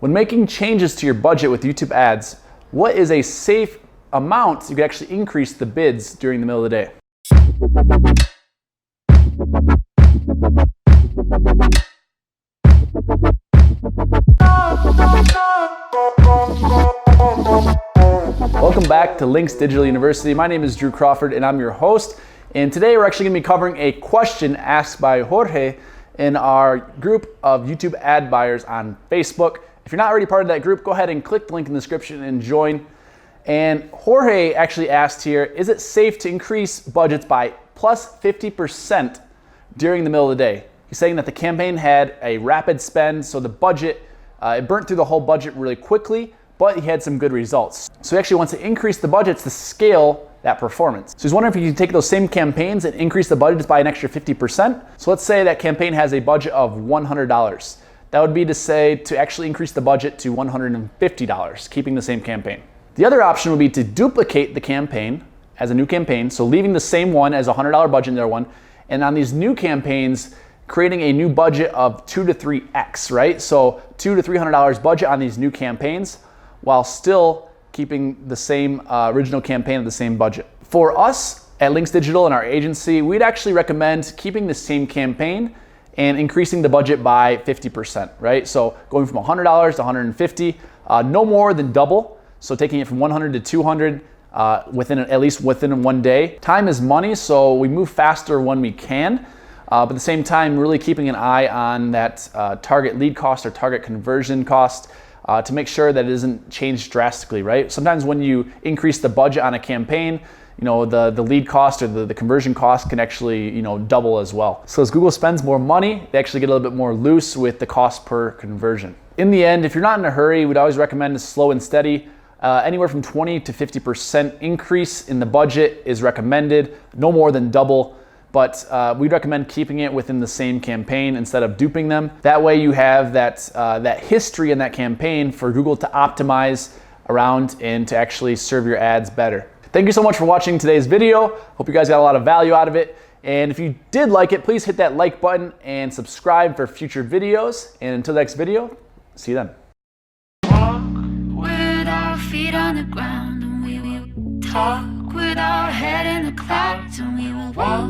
When making changes to your budget with YouTube ads, what is a safe amount you can actually increase the bids during the middle of the day? Welcome back to Linx Digital University. My name is Drew Crawford and I'm your host. And today we're actually going to be covering a question asked by Jorge in our group of YouTube ad buyers on Facebook. If you're not already part of that group, go ahead and click the link in the description and join. And Jorge actually asked here, is it safe to increase budgets by plus 50% during the middle of the day? He's saying that the campaign had a rapid spend, so the budget, it burnt through the whole budget really quickly, but he had some good results. So he actually wants to increase the budgets to scale that performance. So he's wondering if he can take those same campaigns and increase the budgets by an extra 50%. So let's say that campaign has a budget of $100. That would be to say to actually increase the budget to $150, keeping the same campaign. The other option would be to duplicate the campaign as a new campaign, so leaving the same one as a $100 budget in their one, and on these new campaigns, creating a new budget of 2 to 3x, right? So $200 to $300 budget on these new campaigns, while still keeping the same original campaign at the same budget. For us at Linx Digital and our agency, we'd actually recommend keeping the same campaign and increasing the budget by 50%, right? So going from $100 to $150, no more than double. So taking it from 100 to 200 at least within one day. Time is money, so we move faster when we can. But at the same time, really keeping an eye on that target lead cost or target conversion cost to make sure that it isn't changed drastically, right? Sometimes when you increase the budget on a campaign, the lead cost or the conversion cost can actually, double as well. So as Google spends more money, they actually get a little bit more loose with the cost per conversion. In the end, if you're not in a hurry, we'd always recommend a slow and steady. Anywhere from 20 to 50% increase in the budget is recommended, no more than double. But we'd recommend keeping it within the same campaign instead of duping them. That way you have that history in that campaign for Google to optimize around and to actually serve your ads better. Thank you so much for watching today's video. Hope you guys got a lot of value out of it. And if you did like it, please hit that like button and subscribe for future videos. And until the next video, see you then. Walk with our feet on the ground, and we will talk with our head in the clouds, and we will walk